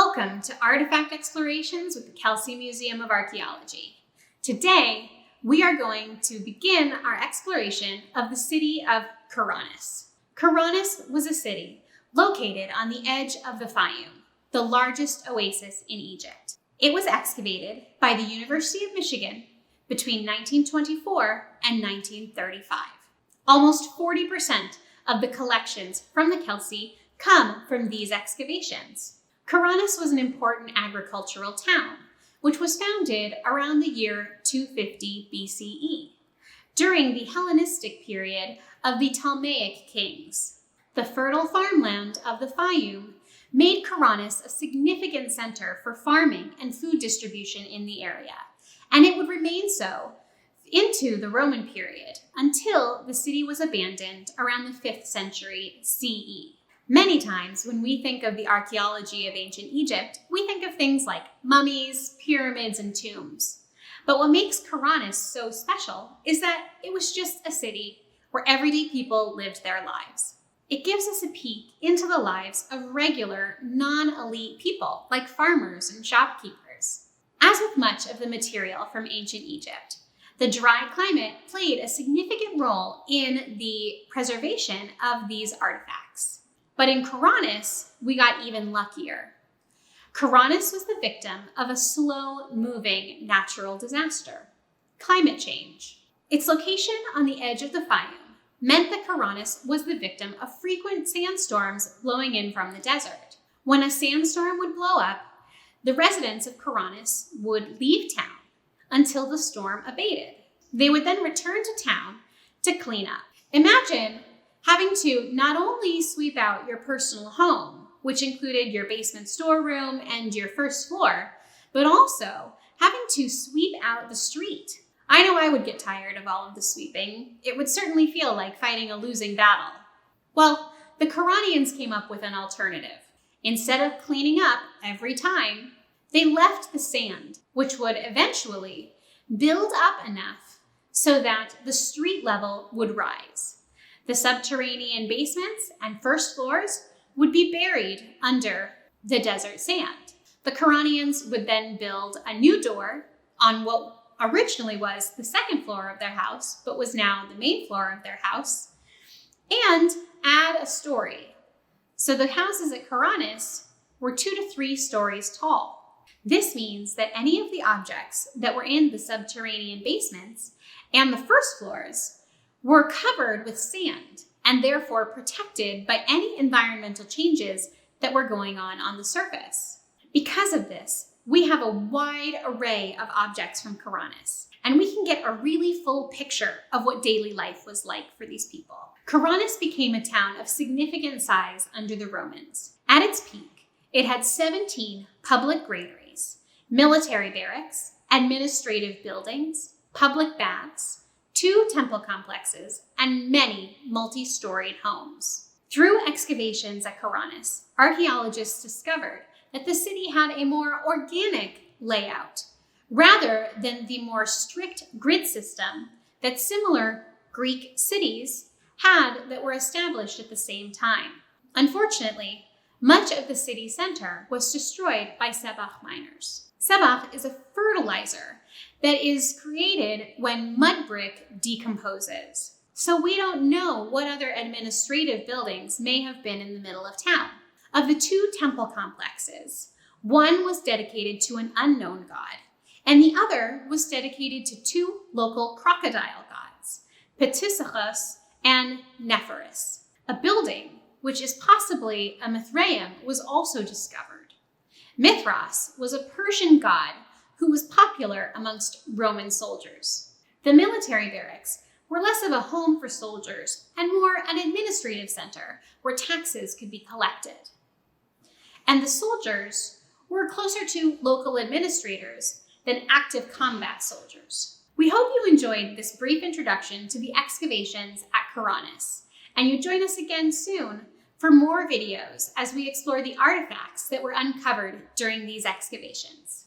Welcome to Artifact Explorations with the Kelsey Museum of Archaeology. Today, we are going to begin our exploration of the city of Karanis. Karanis was a city located on the edge of the Fayum, the largest oasis in Egypt. It was excavated by the University of Michigan between 1924 and 1935. Almost 40% of the collections from the Kelsey come from these excavations. Karanis was an important agricultural town, which was founded around the year 250 BCE, during the Hellenistic period of the Ptolemaic kings. The fertile farmland of the Fayum made Karanis a significant center for farming and food distribution in the area, and it would remain so into the Roman period until the city was abandoned around the 5th century CE. Many times when we think of the archaeology of ancient Egypt, we think of things like mummies, pyramids, and tombs. But what makes Karanis so special is that it was just a city where everyday people lived their lives. It gives us a peek into the lives of regular, non-elite people like farmers and shopkeepers. As with much of the material from ancient Egypt, the dry climate played a significant role in the preservation of these artifacts. But in Karanis, we got even luckier. Karanis was the victim of a slow-moving natural disaster, climate change. Its location on the edge of the Fayum meant that Karanis was the victim of frequent sandstorms blowing in from the desert. When a sandstorm would blow up, the residents of Karanis would leave town until the storm abated. They would then return to town to clean up. Imagine having to not only sweep out your personal home, which included your basement storeroom and your first floor, but also having to sweep out the street. I know I would get tired of all of the sweeping. It would certainly feel like fighting a losing battle. Well, the Karanians came up with an alternative. Instead of cleaning up every time, they left the sand, which would eventually build up enough so that the street level would rise. The subterranean basements and first floors would be buried under the desert sand. The Karanians would then build a new door on what originally was the second floor of their house, but was now the main floor of their house, and add a story. So the houses at Karanis were 2 to 3 stories tall. This means that any of the objects that were in the subterranean basements and the first floors were covered with sand and therefore protected by any environmental changes that were going on the surface. Because of this, we have a wide array of objects from Karanis, and we can get a really full picture of what daily life was like for these people. Karanis became a town of significant size under the Romans. At its peak, it had 17 public granaries, military barracks, administrative buildings, public baths, 2 temple complexes, and many multi-storied homes. Through excavations at Karanis, archaeologists discovered that the city had a more organic layout, rather than the more strict grid system that similar Greek cities had that were established at the same time. Unfortunately, much of the city center was destroyed by sebach miners. Sebach is a fertilizer that is created when mud brick decomposes. So we don't know what other administrative buildings may have been in the middle of town. Of the 2 temple complexes, one was dedicated to an unknown god, and the other was dedicated to 2 local crocodile gods, Ptisichos and Nephoris. A building, which is possibly a Mithraeum, was also discovered. Mithras was a Persian god who was popular amongst Roman soldiers. The military barracks were less of a home for soldiers and more an administrative center where taxes could be collected. And the soldiers were closer to local administrators than active combat soldiers. We hope you enjoyed this brief introduction to the excavations at Karanis, and you join us again soon for more videos as we explore the artifacts that were uncovered during these excavations.